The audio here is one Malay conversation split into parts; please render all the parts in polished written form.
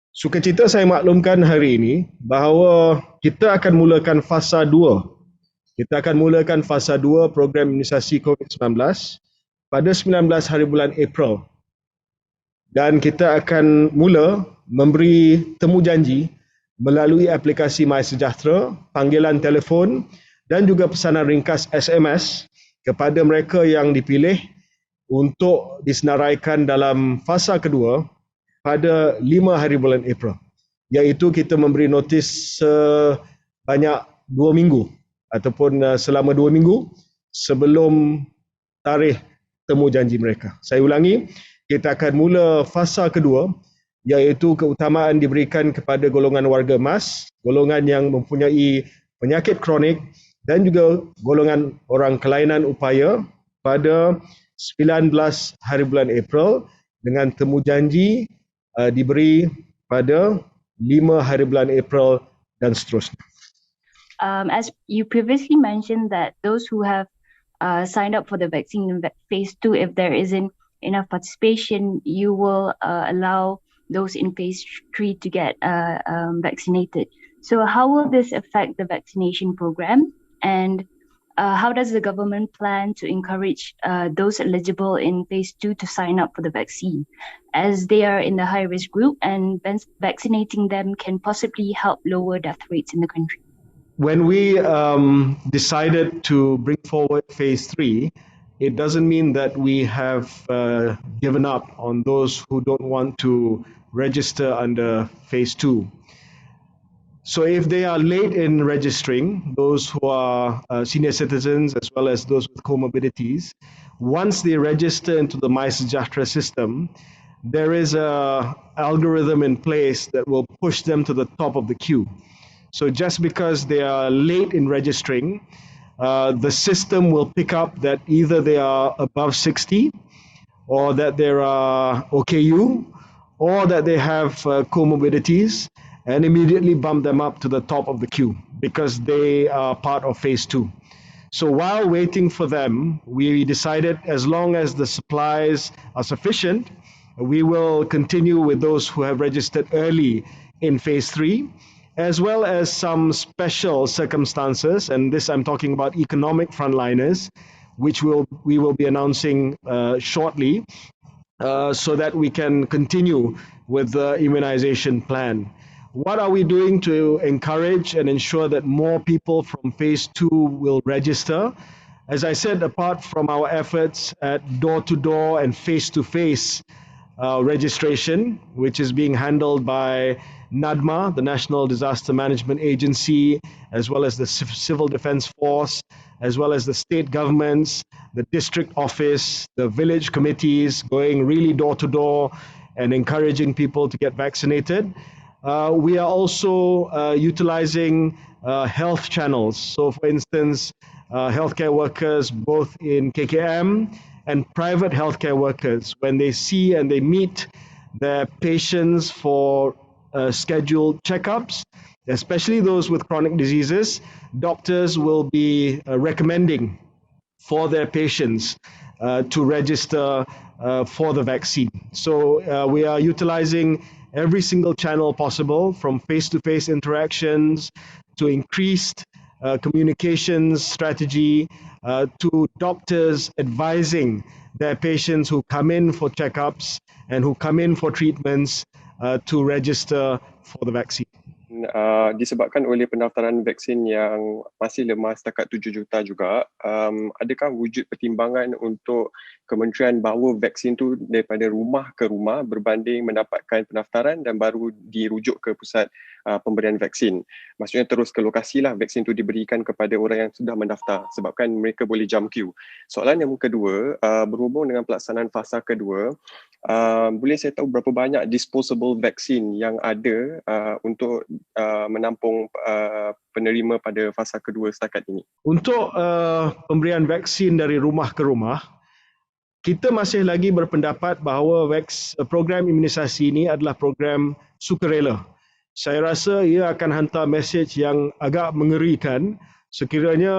Sukacita saya maklumkan hari ini bahawa kita akan mulakan fasa 2. Kita akan mulakan fasa 2 program imunisasi COVID-19 pada 19 hari bulan April. Dan kita akan mula memberi temu janji melalui aplikasi MySejahtera, panggilan telefon dan juga pesanan ringkas SMS kepada mereka yang dipilih untuk disenaraikan dalam fasa kedua pada 5 hari bulan April, iaitu kita memberi notis sebanyak 2 minggu ataupun selama 2 minggu sebelum tarikh temu janji mereka. Saya ulangi, kita akan mula fasa kedua, iaitu keutamaan diberikan kepada golongan warga emas, golongan yang mempunyai penyakit kronik dan juga golongan orang kelainan upaya pada 19 hari bulan April dengan temu janji diberi pada 5 hari bulan April dan seterusnya. As you previously mentioned that those who have signed up for the vaccine in phase 2, if there isn't enough participation, you will allow those in phase 3 to get vaccinated. So how will this affect the vaccination program, and how does the government plan to encourage those eligible in phase 2 to sign up for the vaccine, as they are in the high-risk group, and vaccinating them can possibly help lower death rates in the country? When we decided to bring forward phase 3, it doesn't mean that we have given up on those who don't want to register under phase 2. So if they are late in registering, those who are senior citizens as well as those with comorbidities, once they register into the MySejahtera system, there is an algorithm in place that will push them to the top of the queue. So just because they are late in registering, the system will pick up that either they are above 60 or that they are OKU or that they have comorbidities, and immediately bump them up to the top of the queue because they are part of phase 2. So while waiting for them, we decided as long as the supplies are sufficient, we will continue with those who have registered early in phase 3, as well as some special circumstances, and this I'm talking about economic frontliners, which we will be announcing shortly, so that we can continue with the immunization plan. What are we doing to encourage and ensure that more people from phase 2 will register? As I said, apart from our efforts at door-to-door and face-to-face registration, which is being handled by NADMA, the National Disaster Management Agency, as well as the Civil Defence Force, as well as the state governments, the district office, the village committees, going really door to door and encouraging people to get vaccinated. We are also utilizing health channels. So for instance, healthcare workers both in KKM and private healthcare workers, when they see and they meet their patients for scheduled checkups, especially those with chronic diseases, doctors will be recommending for their patients to register for the vaccine. So we are utilizing every single channel possible, from face-to-face interactions to increased communications strategy, to doctors advising their patients who come in for checkups and who come in for treatments to register for the vaccine. Disebabkan oleh pendaftaran vaksin yang masih lemah setakat 7 juta juga, adakah wujud pertimbangan untuk kementerian bahawa vaksin tu daripada rumah ke rumah berbanding mendapatkan pendaftaran dan baru dirujuk ke pusat pemberian vaksin? Maksudnya terus ke lokasi lah vaksin tu diberikan kepada orang yang sudah mendaftar, sebabkan mereka boleh jump queue. Soalan yang kedua, berhubung dengan pelaksanaan fasa kedua, boleh saya tahu berapa banyak disposable vaksin yang ada untuk menampung penerima pada fasa kedua setakat ini? Untuk pemberian vaksin dari rumah ke rumah, kita masih lagi berpendapat bahawa program imunisasi ini adalah program sukarela. Saya rasa ia akan hantar mesej yang agak mengerikan sekiranya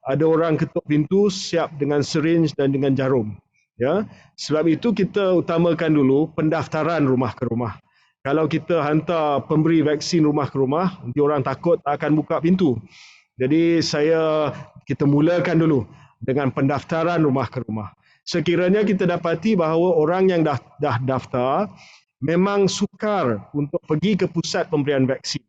ada orang ketuk pintu siap dengan syringe dan dengan jarum. Ya, sebab itu kita utamakan dulu pendaftaran rumah ke rumah. Kalau kita hantar pemberi vaksin rumah ke rumah, nanti orang takut tak akan buka pintu. Jadi kita mulakan dulu dengan pendaftaran rumah ke rumah. Sekiranya kita dapati bahawa orang yang dah daftar memang sukar untuk pergi ke pusat pemberian vaksin.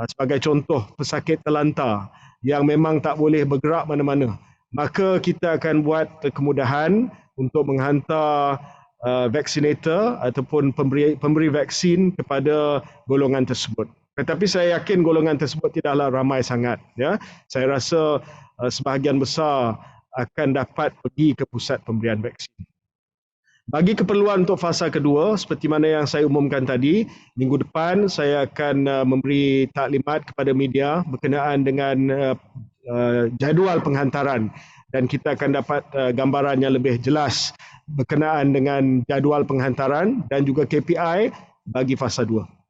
Sebagai contoh, pesakit terlantar yang memang tak boleh bergerak mana-mana. Maka kita akan buat kemudahan untuk menghantar vaccinator ataupun pemberi vaksin kepada golongan tersebut. Tetapi saya yakin golongan tersebut tidaklah ramai sangat. Ya. Saya rasa sebahagian besar akan dapat pergi ke pusat pemberian vaksin. Bagi keperluan untuk fasa kedua, seperti mana yang saya umumkan tadi, minggu depan saya akan memberi taklimat kepada media berkenaan dengan jadual penghantaran dan kita akan dapat gambaran yang lebih jelas berkenaan dengan jadual penghantaran dan juga KPI bagi fasa 2.